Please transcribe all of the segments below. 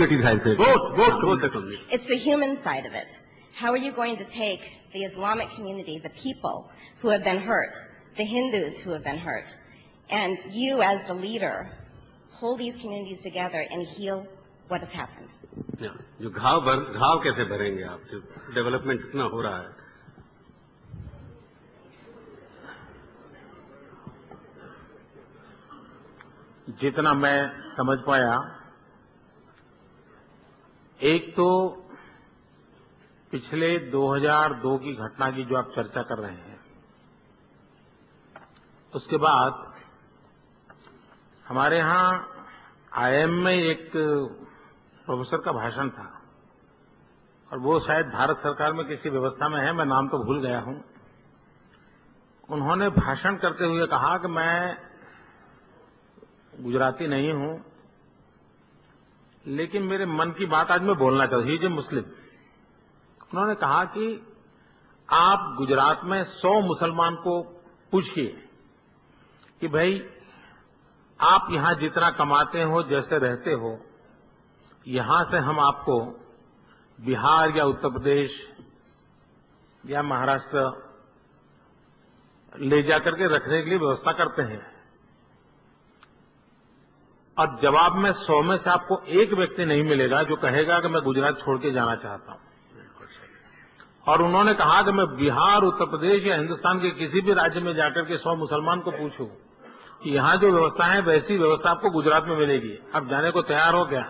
It's the human side of it. How are you going to take the Islamic community, the people who have been hurt, the Hindus who have been hurt, and you as the leader hold these communities together and heal what has happened? जो घाव कैसे भरेंगे आप? जो development इतना हो रहा है, जितना मैं समझ पाया, एक तो पिछले 2002 की घटना की जो आप चर्चा कर रहे हैं, उसके बाद हमारे यहां आईएम में एक प्रोफेसर का भाषण था और वो शायद भारत सरकार में किसी व्यवस्था में है, मैं नाम तो भूल गया हूं। उन्होंने भाषण करते हुए कहा कि मैं गुजराती नहीं हूं, लेकिन मेरे मन की बात आज मैं बोलना चाहता हूं। ही इज ए मुस्लिम। उन्होंने कहा कि आप गुजरात में 100 मुसलमान को पूछिए कि भाई आप यहां जितना कमाते हो, जैसे रहते हो, यहां से हम आपको बिहार या उत्तर प्रदेश या महाराष्ट्र ले जाकर के रखने के लिए व्यवस्था करते हैं, और जवाब में 100 में से आपको एक व्यक्ति नहीं मिलेगा जो कहेगा कि मैं गुजरात छोड़ के जाना चाहता हूं। और उन्होंने कहा कि मैं बिहार, उत्तर प्रदेश या हिंदुस्तान के किसी भी राज्य में जाकर के 100 मुसलमान को पूछूं कि यहां जो व्यवस्था है वैसी व्यवस्था आपको गुजरात में मिलेगी, आप जाने को तैयार हो क्या?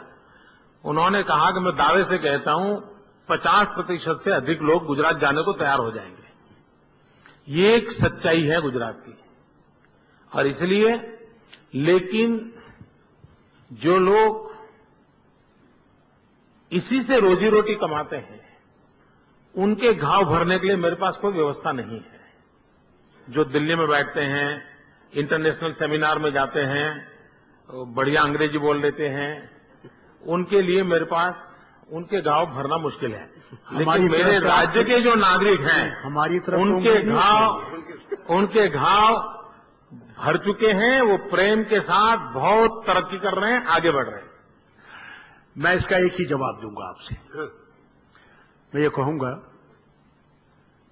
उन्होंने कहा कि मैं दावे से कहता हूं 50% से अधिक लोग गुजरात जाने को तैयार हो जाएंगे। ये एक सच्चाई है गुजरात की। और इसलिए, लेकिन जो लोग इसी से रोजी रोटी कमाते हैं, उनके घाव भरने के लिए मेरे पास कोई व्यवस्था नहीं है। जो दिल्ली में बैठते हैं, इंटरनेशनल सेमिनार में जाते हैं, बढ़िया अंग्रेजी बोल लेते हैं, उनके लिए मेरे पास उनके घाव भरना मुश्किल है। लेकिन मेरे राज्य के जो नागरिक हैं, हमारी तरफ उनके घाव भर चुके हैं। वो प्रेम के साथ बहुत तरक्की कर रहे हैं, आगे बढ़ रहे हैं। मैं इसका एक ही जवाब दूंगा आपसे। मैं ये कहूंगा,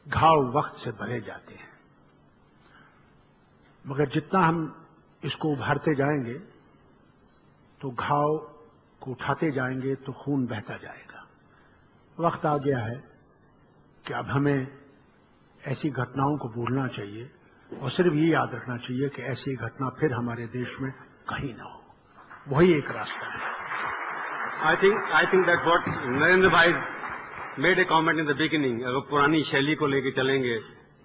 घाव वक्त से भरे जाते हैं, मगर जितना हम इसको उभारते जाएंगे तो घाव को उठाते जाएंगे तो खून बहता जाएगा। वक्त आ गया है कि अब हमें ऐसी घटनाओं को भूलना चाहिए और सिर्फ ये याद रखना चाहिए कि ऐसी घटना फिर हमारे देश में कहीं ना हो। वही एक रास्ता है। I think that's what Narendra bhai made a comment in the beginning. अगर पुरानी शैली को लेकर चलेंगे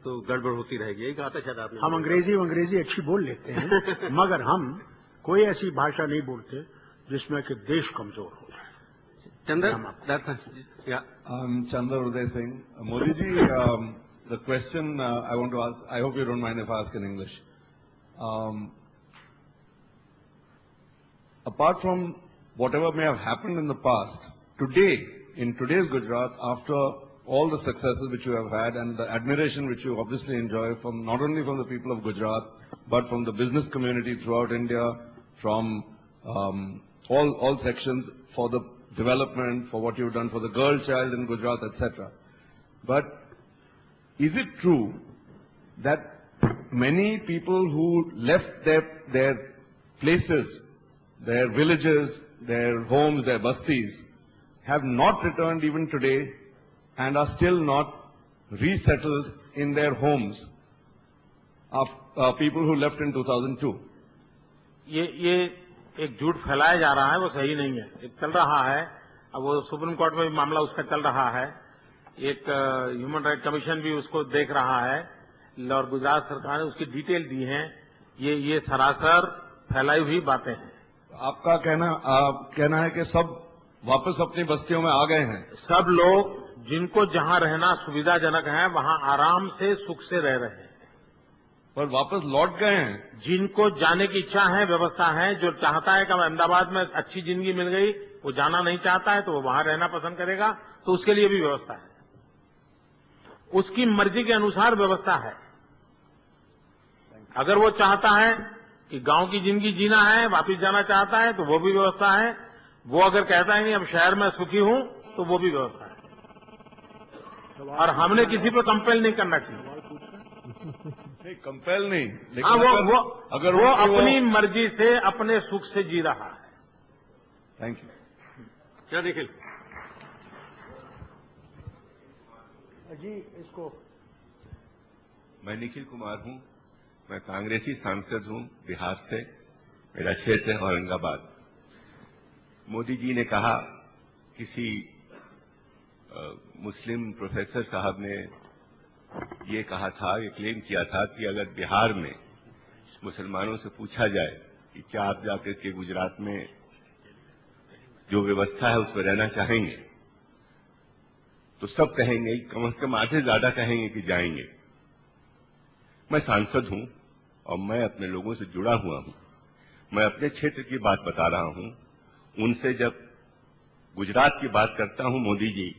तो गड़बड़ होती रहेगी। यही कहा था शायद आपने। हम अंग्रेजी अच्छी बोल लेते हैं मगर हम कोई ऐसी भाषा नहीं बोलते जिसमें कि देश कमजोर हो जाए। Chandra Uday Singh. Modi ji, the question I want to ask, I hope you don't mind if I ask in English. Apart from whatever may have happened in the past, today, in today's Gujarat, after all the successes which you have had and the admiration which you obviously enjoy from not only from the people of Gujarat, but from the business community throughout India, from all sections, for the development, for what you've done for the girl child in Gujarat, etc. But is it true that many people who left their places, their villages, their homes, their bastis, have not returned even today and are still not resettled in their homes of people who left in 2002? ये एक झूठ फैलाया जा रहा है, वो सही नहीं है। एक चल रहा है, अब वो सुप्रीम कोर्ट में भी मामला उसका चल रहा है, एक ह्यूमन राइट कमीशन भी उसको देख रहा है और गुजरात सरकार ने उसकी डिटेल दी है। ये सरासर फैलाई हुई बातें हैं। आपका कहना है कि सब वापस अपनी बस्तियों में आ गए हैं? सब लोग जिनको जहां रहना सुविधाजनक है वहां आराम से सुख से रह रहे हैं, पर वापस लौट गए हैं। जिनको जाने की इच्छा है, व्यवस्था है, जो चाहता है कि अहमदाबाद में अच्छी जिंदगी मिल गई, वो जाना नहीं चाहता है तो वो वहां रहना पसंद करेगा, तो उसके लिए भी व्यवस्था है। उसकी मर्जी के अनुसार व्यवस्था है। अगर वो चाहता है कि गांव की जिंदगी जीना है, वापस जाना चाहता है, तो वो भी व्यवस्था है। वो अगर कहता है नहीं अब शहर में सुखी हूं तो वो भी व्यवस्था है, और हमने किसी पे कंपेल नहीं करना चाहिए। नहीं, कंपेल नहीं, लेकिन हाँ, अगर वो अपनी मर्जी से अपने सुख से जी रहा है। Thank you. क्या निखिल जी, इसको मैं निखिल कुमार हूं, मैं कांग्रेसी सांसद हूं बिहार से, मेरा क्षेत्र है औरंगाबाद। मोदी जी ने कहा, किसी मुस्लिम प्रोफेसर साहब ने ये कहा था, ये क्लेम किया था कि अगर बिहार में मुसलमानों से पूछा जाए कि क्या आप जाकर के गुजरात में जो व्यवस्था है उस पर रहना चाहेंगे, तो सब कहेंगे, कम से कम आधे ज्यादा कहेंगे कि जाएंगे। मैं सांसद हूं और मैं अपने लोगों से जुड़ा हुआ हूं, मैं अपने क्षेत्र की बात बता रहा हूं। उनसे जब गुजरात की बात करता हूं मोदी जी,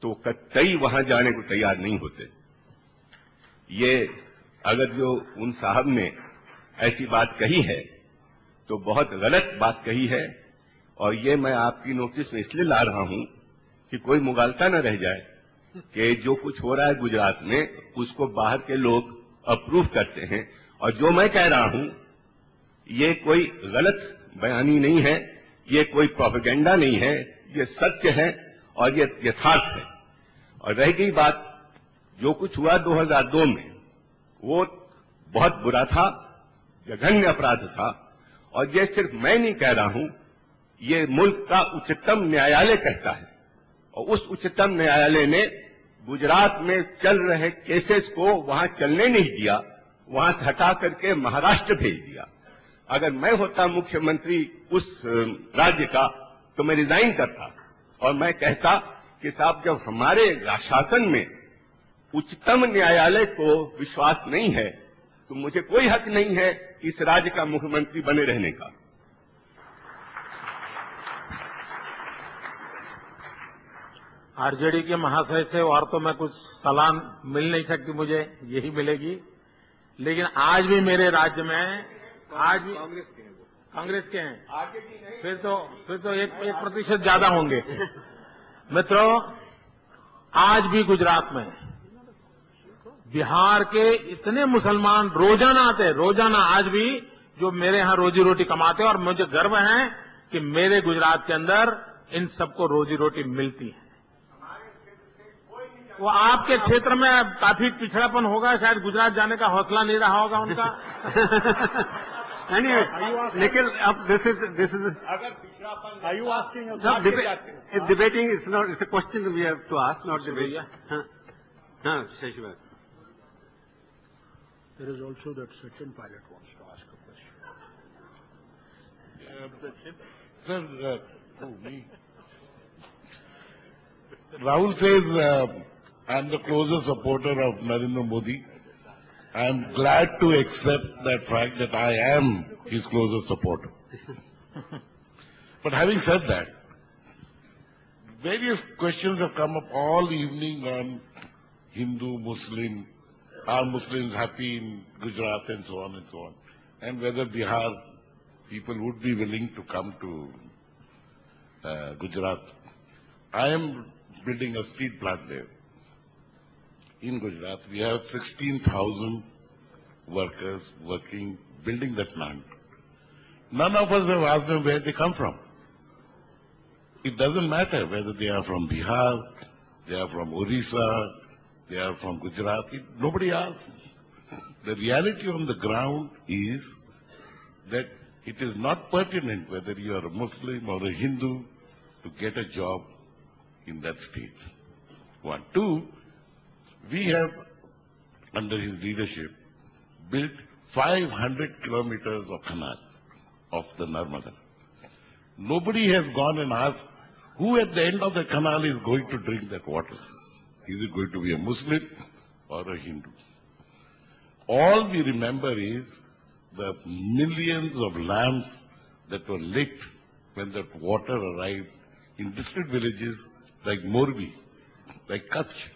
तो कतई वहां जाने को तैयार नहीं होते। ये अगर जो उन साहब ने ऐसी बात कही है तो बहुत गलत बात कही है, और ये मैं आपकी नोटिस में इसलिए ला रहा हूं कि कोई मुगालता न रह जाए कि जो कुछ हो रहा है गुजरात में उसको बाहर के लोग अप्रूव करते हैं, और जो मैं कह रहा हूं ये कोई गलत बयानी नहीं है, ये कोई प्रोपेगेंडा नहीं है, ये सत्य है और ये यथार्थ है। और रह गई बात जो कुछ हुआ 2002 में, वो बहुत बुरा था, जघन्य अपराध था, और ये सिर्फ मैं नहीं कह रहा हूं, ये मुल्क का उच्चतम न्यायालय कहता है, और उस उच्चतम न्यायालय ने गुजरात में चल रहे केसेस को वहां चलने नहीं दिया, वहां से हटा करके महाराष्ट्र भेज दिया। अगर मैं होता मुख्यमंत्री उस राज्य का तो मैं रिजाइन करता और मैं कहता कि साहब, जब हमारे शासन में उच्चतम न्यायालय को विश्वास नहीं है तो मुझे कोई हक नहीं है इस राज्य का मुख्यमंत्री बने रहने का। आरजेडी के महाशय से और तो मैं कुछ सलाह मिल नहीं सकती, मुझे यही मिलेगी। लेकिन आज भी मेरे राज्य में, आज भी कांग्रेस के हैं, फिर तो 1% ज्यादा होंगे। मित्रों, आज भी गुजरात में बिहार के इतने मुसलमान रोजाना आते हैं, रोजाना आज भी, जो मेरे यहां रोजी रोटी कमाते हैं, और मुझे गर्व है कि मेरे गुजरात के अंदर इन सबको रोजी रोटी मिलती है। वो आपके क्षेत्र में काफी पिछड़ापन होगा, शायद गुजरात जाने का हौसला नहीं रहा होगा उनका। Anyway, Nikhil, this is. अगर पिछड़ापन, Are you asking It's debating. It's not. It's a question we have to ask, not debate. हाँ, Shashibhai. There is also that Sachin pilot wants to ask a question. Sir, me. Rahul says, I'm the closest supporter of Narendra Modi. I am glad to accept that fact that I am his closest supporter. But having said that, various questions have come up all evening on Hindu, Muslim, are Muslims happy in Gujarat and so on and so on, and whether Bihar people would be willing to come to Gujarat. I am building a steel plant there. In Gujarat, we have 16,000 workers working, building that plant. None of us have asked them where they come from. It doesn't matter whether they are from Bihar, they are from Orissa, they are from Gujarat. Nobody asks. The reality on the ground is that it is not pertinent whether you are a Muslim or a Hindu to get a job in that state. One. Two, we have, under his leadership, built 500 kilometers of canals of the Narmada. Nobody has gone and asked who at the end of the canal is going to drink that water. Is it going to be a Muslim or a Hindu? All we remember is the millions of lamps that were lit when that water arrived in distant villages like Morbi, like Kutch.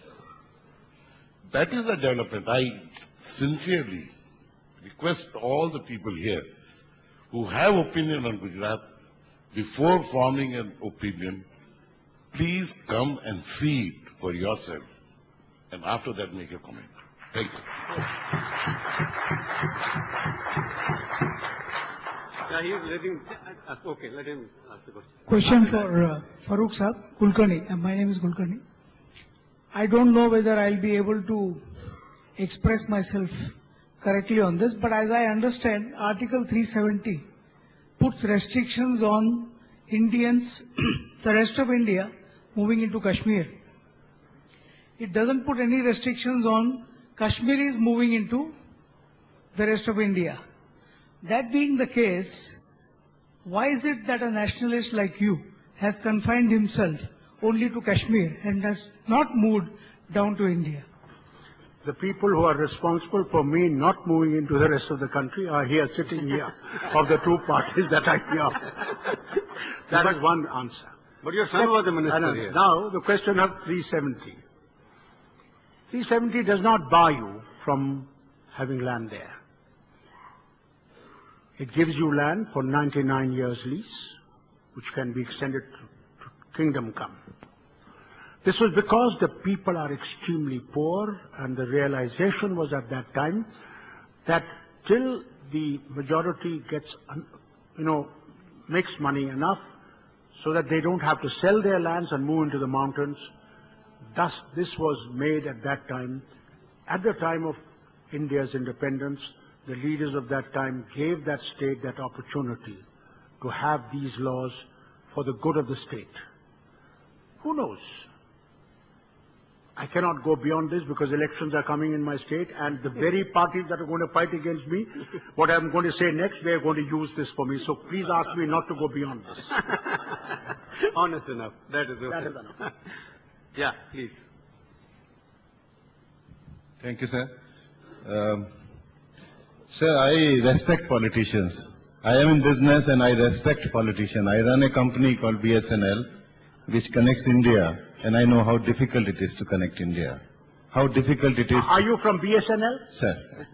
That is the development. I sincerely request all the people here who have opinion on Gujarat before forming an opinion, please come and see it for yourself, and after that make a comment. Thank you. Yeah, he is letting. Okay, let him ask the question. Question for Farooq Saab, Kulkarni. My name is Kulkarni. I don't know whether I'll be able to express myself correctly on this, but as I understand, Article 370 puts restrictions on Indians, the rest of India, moving into Kashmir. It doesn't put any restrictions on Kashmiris moving into the rest of India. That being the case, why is it that a nationalist like you has confined himself only to Kashmir and has not moved down to India? The people who are responsible for me not moving into the rest of the country are here, sitting here, of the two parties that I hear. That is one answer. But your son was the minister here. Now, the question of 370. 370 does not bar you from having land there. It gives you land for 99 years lease, which can be extended to kingdom come. This was because the people are extremely poor, and the realization was at that time that till the majority gets, makes money enough so that they don't have to sell their lands and move into the mountains. Thus, this was made at that time. At the time of India's independence, the leaders of that time gave that state that opportunity to have these laws for the good of the state. Who knows? I cannot go beyond this because elections are coming in my state, and the very parties that are going to fight against me, what I'm going to say next, they are going to use this for me. So please ask me not to go beyond this. Honest enough. That is enough. Yeah, please. Thank you, sir. Sir, I respect politicians. I am in business and I respect politicians. I run a company called BSNL, which connects India, and I know how difficult it is to connect India. How difficult it is. Are you from BSNL? Sir.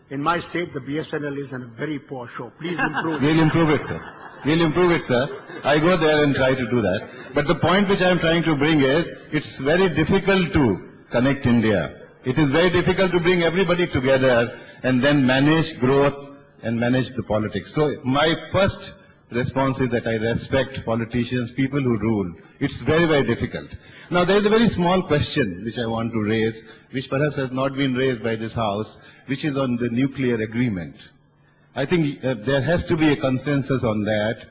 In my state, the BSNL is in a very poor show. Please improve. We'll improve it, sir. We'll improve it, sir. I go there and try to do that. But the point which I am trying to bring is, it's very difficult to connect India. It is very difficult to bring everybody together and then manage growth and manage the politics. So my first response is that I respect politicians, people who rule. It's very, very difficult. Now there is a very small question which I want to raise, which perhaps has not been raised by this House, which is on the nuclear agreement. I think there has to be a consensus on that,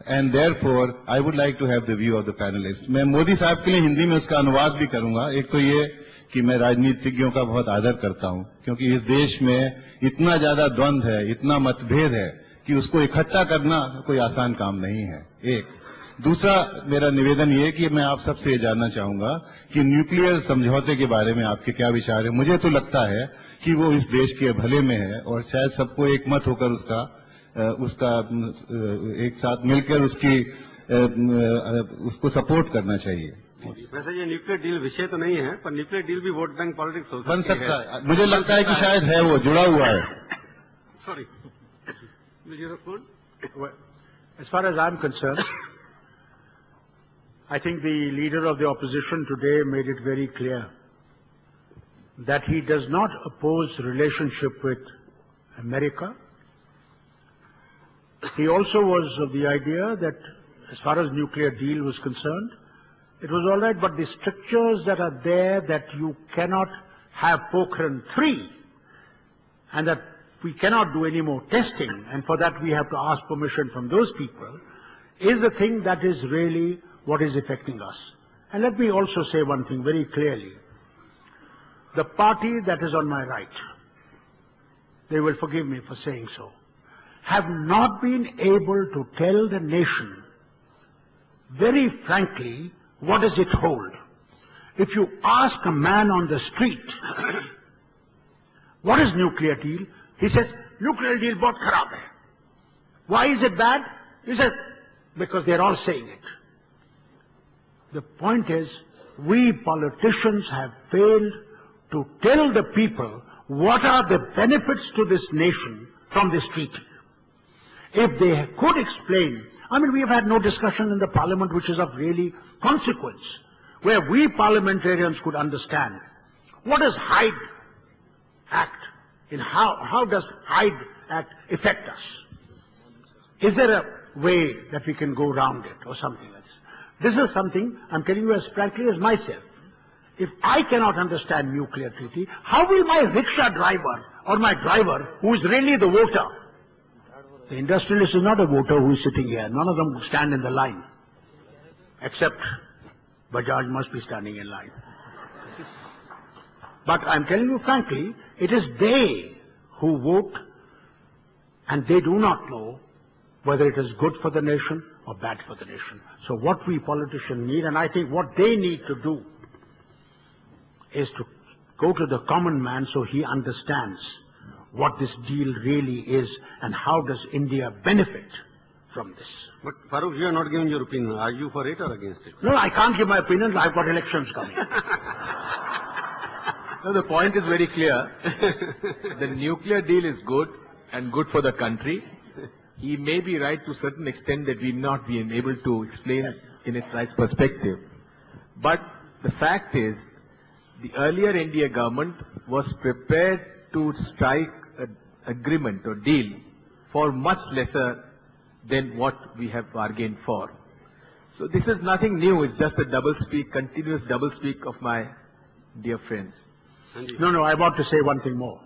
and therefore I would like to have the view of the panelists. मैं मोदी साहब के लिए हिंदी में उसका अनुवाद भी करूंगा. एक तो ये कि मैं राजनीतिज्ञों का बहुत आदर करता हूं, क्योंकि इस देश में इतना ज्यादा द्वंद्व है, इतना मतभेद है कि उसको इकट्ठा करना कोई आसान काम नहीं है. एक दूसरा मेरा निवेदन ये कि मैं आप सबसे ये जानना चाहूंगा कि न्यूक्लियर समझौते के बारे में आपके क्या विचार है. मुझे तो लगता है कि वो इस देश के भले में है और शायद सबको एक मत होकर उसका एक साथ मिलकर उसको सपोर्ट करना चाहिए. वैसे ये न्यूक्लियर डील विषय तो नहीं है, पर न्यूक्लियर डील भी वोट बैंक पॉलिटिक्स हो बन सकता है. मुझे लगता है कि शायद है, वो जुड़ा हुआ है. Sorry. As far as I'm concerned, I think the leader of the opposition today made it very clear that he does not oppose relationship with America. He also was of the idea that as far as nuclear deal was concerned, it was all right, but the strictures that are there, that you cannot have Pokhran 3, and that we cannot do any more testing, and for that we have to ask permission from those people, is the thing that is really what is affecting us. And let me also say one thing very clearly. The party that is on my right, they will forgive me for saying so, have not been able to tell the nation very frankly what does it hold. If you ask a man on the street, what is nuclear deal? He says, nuclear deal bahut kharab hai. Why is it bad? He says, because they're all saying it. The point is, we politicians have failed to tell the people what are the benefits to this nation from this treaty. If they could explain I mean, we have had no discussion in the parliament which is of really consequence, where we parliamentarians could understand what does Hyde Act, in how does Hyde Act affect us? Is there a way that we can go around it or something like this? This is something I'm telling you as frankly as myself. If I cannot understand nuclear treaty, how will my rickshaw driver or my driver, who is really the voter? The industrialist is not a voter who is sitting here. None of them would stand in the line. Except Bajaj must be standing in line. But I'm telling you frankly, it is they who vote, and they do not know whether it is good for the nation or bad for the nation. So what we politicians need, and I think what they need to do, is to go to the common man so he understands what this deal really is and how does India benefit from this. But Farooq, you are not giving your opinion. Are you for it or against it? No, I can't give my opinion. I've got elections coming. No, the point is very clear. The nuclear deal is good and good for the country. He may be right to a certain extent that we may not be able to explain in its right perspective. But the fact is, the earlier India government was prepared to strike an agreement or deal for much lesser than what we have bargained for. So this is nothing new. It's just a doublespeak, continuous doublespeak of my dear friends. No, I want to say one thing more.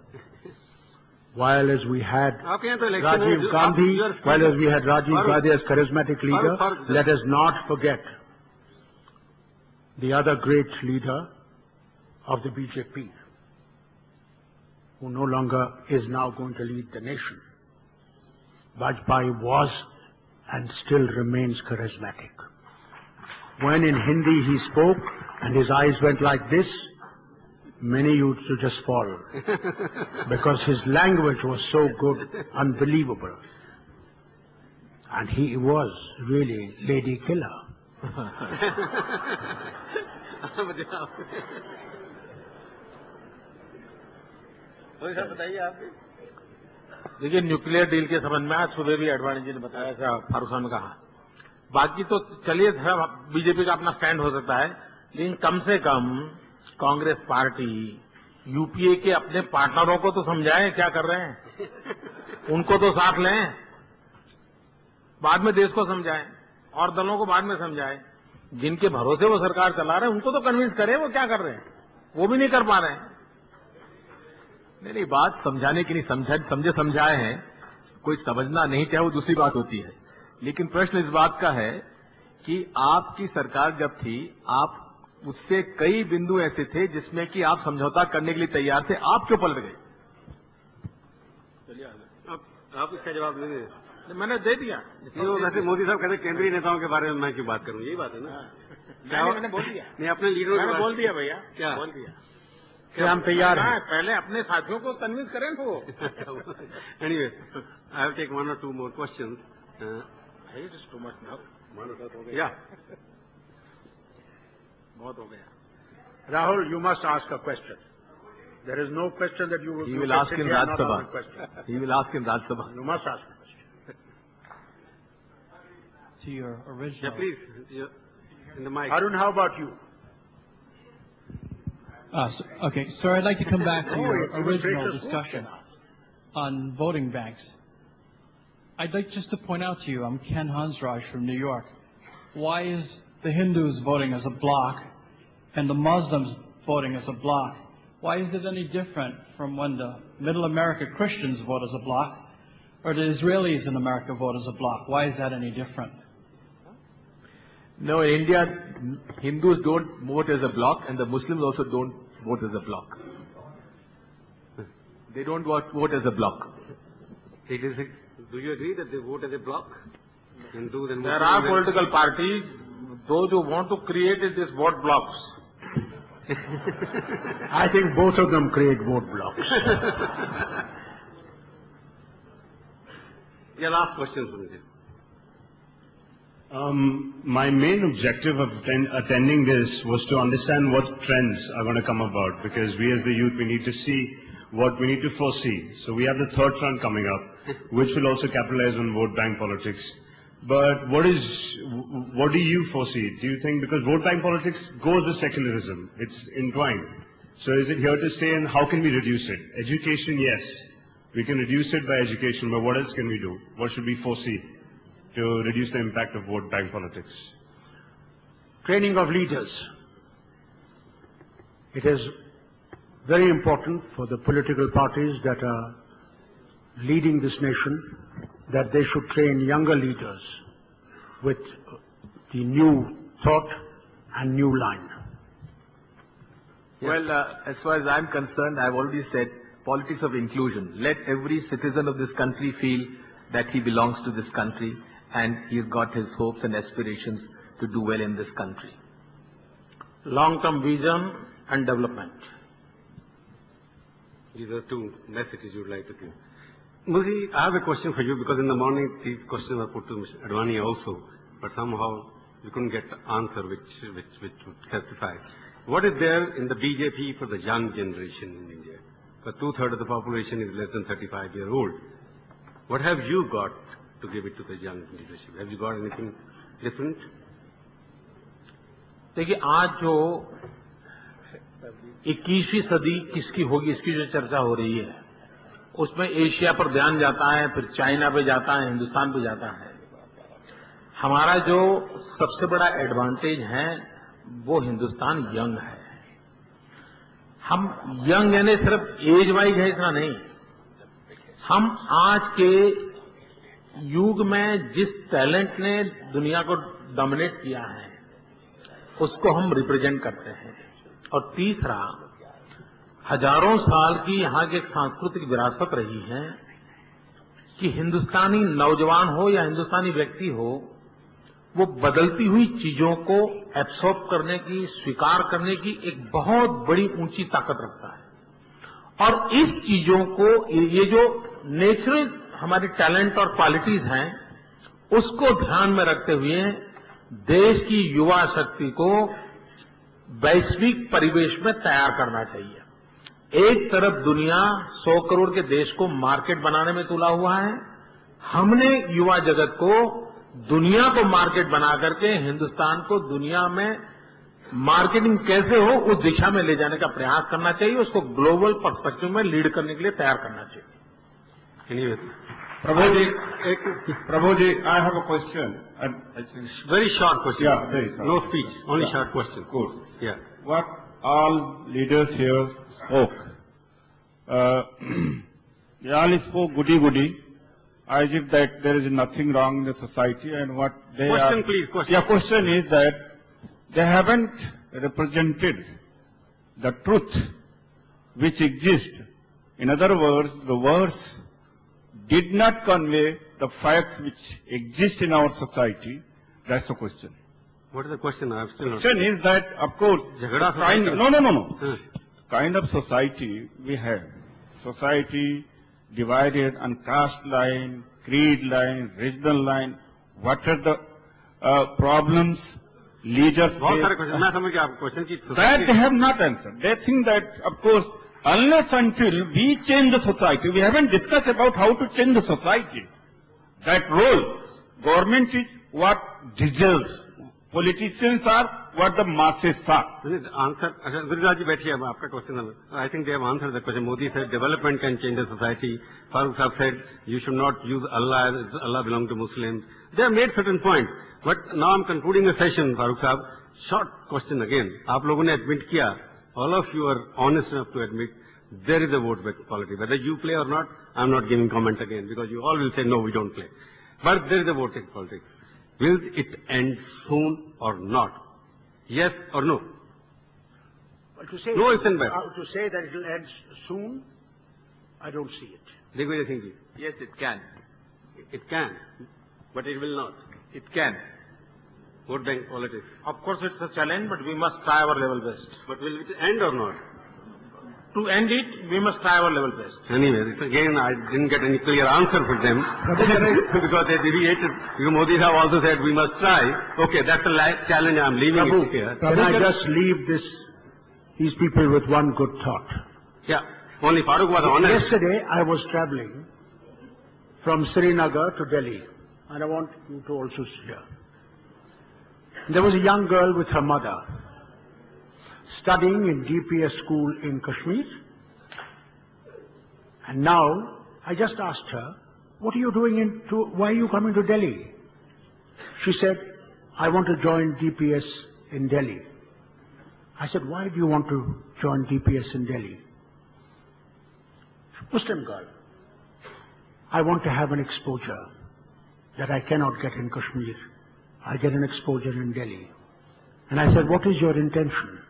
While as we had Rajiv Gandhi as charismatic leader, let us not forget the other great leader of the BJP, who no longer is now going to lead the nation. Vajpayee was and still remains charismatic. When in Hindi he spoke and his eyes went like this, many used to just fall because his language was so good, unbelievable. And he was really lady killer. देखिए, nuclear deal के संबंध में आज सुबह भी अडवाणी जी ने बताया, ऐसा फारूक साहब ने कहा। बाकी तो चलिए, बीजेपी का अपना स्टैंड हो सकता है, लेकिन कम से कम कांग्रेस पार्टी यूपीए के अपने पार्टनरों को तो समझाएं क्या कर रहे हैं, उनको तो साथ लें, बाद में देश को समझाएं और दलों को बाद में समझाएं। जिनके भरोसे वो सरकार चला रहे हैं उनको तो कन्विंस करें वो क्या कर रहे हैं, वो भी नहीं कर पा रहे हैं। नहीं, बात समझाने की नहीं, समझे समझाए हैं, कोई समझना नहीं चाहे वो दूसरी बात होती है। लेकिन प्रश्न इस बात का है कि आपकी सरकार जब थी, आप उससे कई बिंदु ऐसे थे जिसमें कि आप समझौता करने के लिए तैयार थे, आप क्यों पलट गए? आप इसका जवाब दे दें। मैंने दे दिया। वैसे मोदी साहब कहते केंद्रीय नेताओं के बारे में मैं क्यों बात करूं, यही बात है ना। मैंने बोल दिया, नहीं अपने लीडरों मैंने बोल दिया भैया, क्या बोल दिया क्या हम तैयार हैं? पहले अपने साथियों को कन्विंस करें वो। Anyway, I have take 1 or 2 more questions. It is too much now. Yeah. बहुत हो गया। Rahul, you must ask a question. There is no question that you will. He will ask in Rajya Sabha. He will ask in Rajya Sabha. You must ask a question. To your original. Yeah, please. In the mic. Arun, how about you? Okay, sir, I'd like to come back to your original gracious, discussion on voting banks. I'd like just to point out to you, I'm Ken Hansraj from New York. Why is the Hindus voting as a bloc and the Muslims voting as a bloc? Why is it any different from when the Middle America Christians vote as a bloc or the Israelis in America vote as a bloc? Why is that any different? No, in India, Hindus don't vote as a bloc and the Muslims also don't vote as a bloc. They don't vote as a bloc. Do you agree that they vote as a bloc? Hindus and Muslims? There are political parties, those who want to create these vote blocks. I think both of them create vote blocks. Yeah, last question, Sunil. My main objective of attending this was to understand what trends are going to come about, because we as the youth, we need to see what we need to foresee. So we have the third front coming up, which will also capitalize on vote bank politics. But what do you foresee? Do you think, because vote bank politics goes with secularism, it's entwined. So is it here to stay, and how can we reduce it? Education, yes. We can reduce it by education, but what else can we do? What should we foresee to reduce the impact of vote bank politics? Training of leaders. It is very important for the political parties that are leading this nation that they should train younger leaders with the new thought and new line. Well, as far as I'm concerned, I've already said politics of inclusion. Let every citizen of this country feel that he belongs to this country and he's got his hopes and aspirations to do well in this country. Long-term vision and development. These are two messages you would like to give. Modi, I have a question for you, because in the morning these questions were put to Mr. Advani also, but somehow we couldn't get the answer which would satisfy. What is there in the BJP for the young generation in India? But 2/3 of the population is less than 35 years old. What have you got to give it to the young leadership? Have you got anything different? देखिए, आज जो 21वीं सदी किसकी होगी, इसकी जो चर्चा हो रही है, उसमें एशिया पर ध्यान जाता है, फिर चाइना पे जाता है, हिंदुस्तान पे जाता है। हमारा जो सबसे बड़ा एडवांटेज है वो हिंदुस्तान यंग है। हम यंग यानी सिर्फ एज वाइज है इतना नहीं, हम आज के युग में जिस टैलेंट ने दुनिया को डोमिनेट किया है उसको हम रिप्रेजेंट करते हैं। और तीसरा, हजारों साल की यहाँ की एक सांस्कृतिक विरासत रही है कि हिंदुस्तानी नौजवान हो या हिंदुस्तानी व्यक्ति हो, वो बदलती हुई चीजों को एब्सॉर्ब करने की, स्वीकार करने की एक बहुत बड़ी ऊंची ताकत रखता है। और इस चीजों को, ये जो नेचुरल हमारी टैलेंट और क्वालिटीज हैं, उसको ध्यान में रखते हुए देश की युवा शक्ति को वैश्विक परिवेश में तैयार करना चाहिए। एक तरफ दुनिया 100 करोड़ के देश को मार्केट बनाने में तुला हुआ है, हमने युवा जगत को दुनिया को मार्केट बना करके हिंदुस्तान को दुनिया में मार्केटिंग कैसे हो उस दिशा में ले जाने का प्रयास करना चाहिए, उसको ग्लोबल पर्सपेक्टिव में लीड करने के लिए तैयार करना चाहिए। Prabhuji, I have a question. Very short question. Yeah, very short. No speech, only Yeah. short question. Good. Yeah. What all leaders here spoke. They all spoke goody-goody, as if that there is nothing wrong in the society, and what they Question, please, question. Yeah, question is that they haven't represented the truth which exists. In other words, the words did not convey the facts which exist in our society. That's the question. What is the question? I have still not. Question is that, of course, Jhagada kind society. no. Kind of society we have. Society divided on caste line, creed line, regional line. What are the problems leaders बहुत सारे face? Question, मैं समझ गया आपका question की That they have not answered. They think that, of course, unless until we change the society, we haven't discussed about how to change the society. That role, government is what deserves. Politicians are what the masses are. Answer, Guruji ji बैठिए, अब आपका question, I think they have answered the question. Modi said development can change the society. Farooq Sahab said you should not use Allah, Allah belongs to Muslims. They have made certain points. But now I'm concluding the session, Farooq Sahab. Short question again. आप लोगों ने admit किया, all of you are honest enough to admit there is a vote bank policy. Whether you play or not, I'm not giving comment again, because you all will say no, we don't play. But there is a vote bank politics. Will it end soon or not? Yes or no? Well, to say, No, it's in bed. to say that it will end soon, I don't see it. Digvijay Singh ji. Yes, it can. It can, but it will not. It can. Vote bank politics. Of course, it's a challenge, but we must try our level best. But will it end or not? To end it, we must try our level best. Anyway, this again, I didn't get any clear answer from them. Because they deviated. Because Modi Sahab also said we must try. Okay, that's the challenge, I'm leaving it here. Can I just leave these people with one good thought? Yeah, only Farooq was honest. Yesterday, I was traveling from Srinagar to Delhi and I want you to also hear. There was a young girl with her mother studying in DPS school in Kashmir. And now, I just asked her, what are you doing why are you coming to Delhi? She said, I want to join DPS in Delhi. I said, why do you want to join DPS in Delhi? Muslim girl. I want to have an exposure that I cannot get in Kashmir. I get an exposure in Delhi. And I said, what is your intention?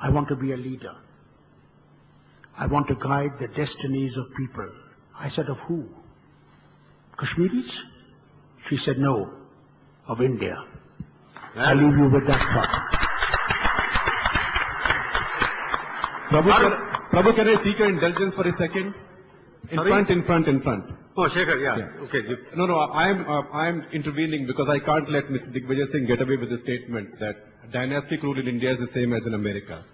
I want to be a leader. I want to guide the destinies of people. I said, of who? Kashmiris? She said, no, of India. I leave you with that thought. Prabhu, can I seek your indulgence for a second? In front. Oh, Shekhar, yeah. Okay. No, I am intervening because I can't let Mr. Digvijay Singh get away with the statement that dynastic rule in India is the same as in America.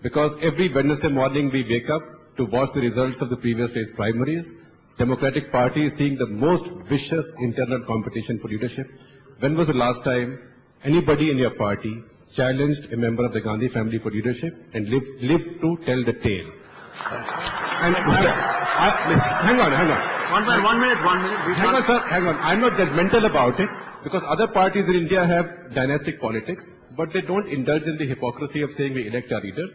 Because every Wednesday morning we wake up to watch the results of the previous day's primaries. Democratic Party is seeing the most vicious internal competition for leadership. When was the last time anybody in your party challenged a member of the Gandhi family for leadership and lived to tell the tale? And hang on. One minute. Hang on, sir. Hang on. I'm not judgmental about it because other parties in India have dynastic politics, but they don't indulge in the hypocrisy of saying we elect our leaders.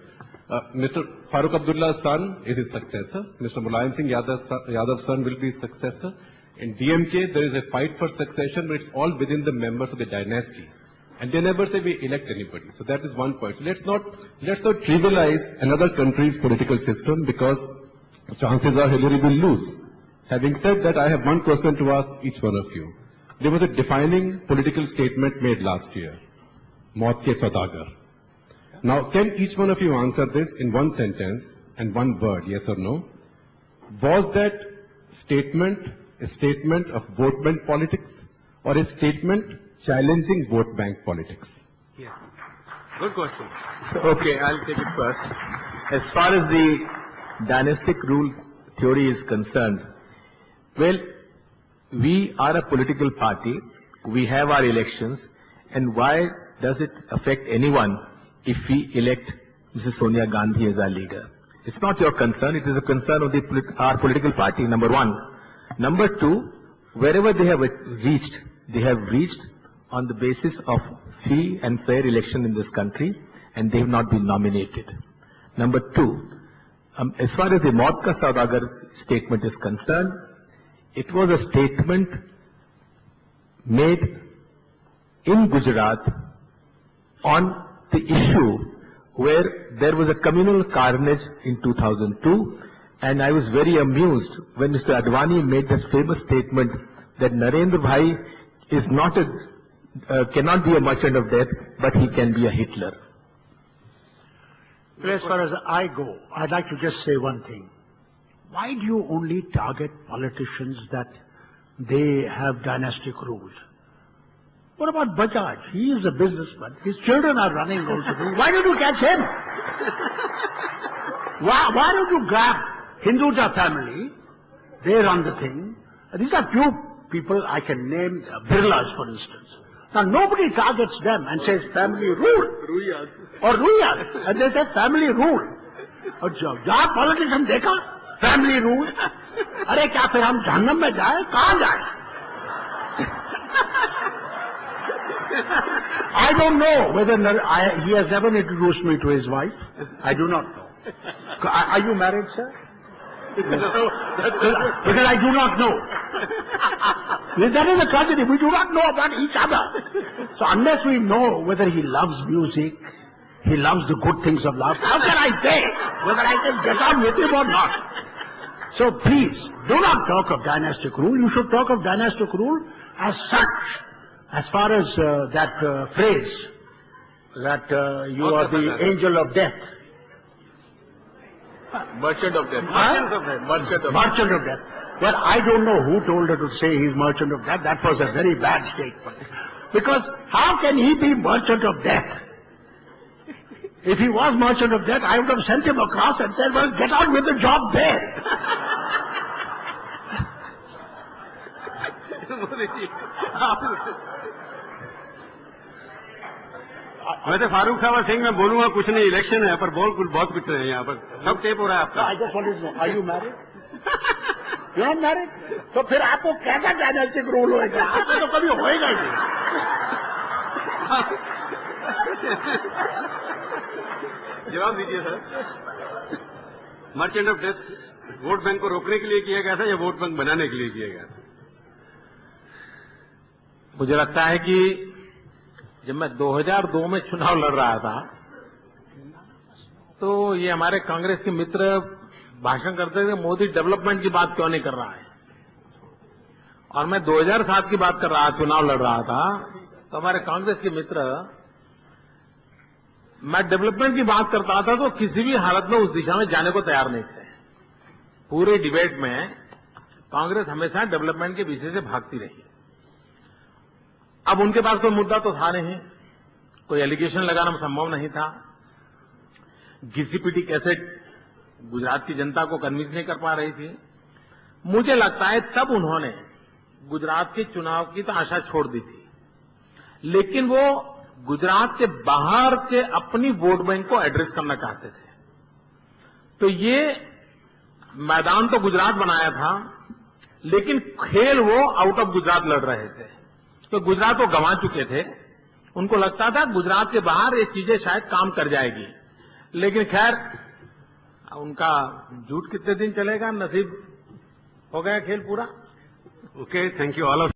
Mr. Farooq Abdullah's son is his successor. Mr. Mulayam Singh Yadav's son will be his successor. In DMK, there is a fight for succession, but it's all within the members of the dynasty. And they never say we elect anybody. So that is one point. So let's not trivialize another country's political system because chances are Hillary will lose. Having said that, I have one question to ask each one of you. There was a defining political statement made last year. Maut ke saudagar. Now, can each one of you answer this in one sentence and one word, yes or no? Was that statement a statement of vote bank politics or a statement challenging vote bank politics? Yeah. Good question. So, okay, I'll take it first. As far as the dynastic rule theory is concerned, well, we are a political party, we have our elections, and why does it affect anyone if we elect Mrs. Sonia Gandhi as our leader? It's not your concern, it is a concern of our political party, number one. Number two, wherever they have reached on the basis of free and fair election in this country, and they have not been nominated. Number two, as far as the Maut ka Saudagar statement is concerned, it was a statement made in Gujarat on the issue where there was a communal carnage in 2002, and I was very amused when Mr. Advani made that famous statement that Narendra Bhai is not cannot be a merchant of death, but he can be a Hitler. Well, as far as I go, I'd like to just say one thing. Why do you only target politicians that they have dynastic rule? What about Bajaj? He is a businessman. His children are running also. Why don't you catch him? Why don't you grab Hinduja family? They run the thing. These are few people I can name, Birlas for instance. Now nobody targets them and says family rule. Ruyas. And they say family rule. और जहाँ politician देखा family rule. अरे क्या फिर हम जहन्नम में जाए? कहाँ जाए? I don't know whether he has never introduced me to his wife. I do not know. Are you married, sir? Because I do not know. That is a tragedy. We do not know about each other. So unless we know whether he loves music, he loves the good things of love, how can I say whether I can get on with him or not? So please, do not talk of dynastic rule. You should talk of dynastic rule as such. As far as that phrase, that you are the angel of death. Merchant of death. Merchant of death. Well, I don't know who told her to say he's merchant of death. That was a very bad statement. Because how can he be merchant of death? If he was merchant of death, I would have sent him across and said, well, get on with the job there. Modi ji वैसे फारूक साहब और सिंह मैं बोलूंगा कुछ नहीं, election है, पर बहुत कुछ है यहाँ पर, सब टेप हो रहा है आपका। I just wanted to know, are you married? You're not married? तो फिर आपको कैसा डायनेस्टिक रूल होएगा? आपको तो कभी होएगा ही नहीं। जवाब दीजिए sir. Merchant of death vote bank को रोकने के लिए किया गया था या वोट बैंक बनाने के लिए किया गया था? मुझे लगता है कि जब मैं 2002 में चुनाव लड़ रहा था तो ये हमारे कांग्रेस के मित्र भाषण करते थे मोदी डेवलपमेंट की बात क्यों नहीं कर रहा है, और मैं 2007 की बात कर रहा चुनाव लड़ रहा था तो हमारे कांग्रेस के मित्र, मैं डेवलपमेंट की बात करता था तो किसी भी हालत में उस दिशा में जाने को तैयार नहीं थे। पूरे डिबेट में कांग्रेस हमेशा डेवलपमेंट के विषय से भागती रही। अब उनके पास कोई मुद्दा तो था नहीं, कोई एलिगेशन लगाना संभव नहीं था, घिसी-पिटी कैसे गुजरात की जनता को कन्विंस नहीं कर पा रही थी। मुझे लगता है तब उन्होंने गुजरात के चुनाव की तो आशा छोड़ दी थी, लेकिन वो गुजरात के बाहर के अपनी वोट बैंक को एड्रेस करना चाहते थे। तो ये मैदान तो गुजरात बनाया था, लेकिन खेल वो आउट ऑफ गुजरात लड़ रहे थे। तो गुजरात को गंवा चुके थे, उनको लगता था गुजरात के बाहर ये चीजें शायद काम कर जाएगी, लेकिन खैर उनका झूठ कितने दिन चलेगा, नसीब हो गया खेल पूरा। Okay, thank you all of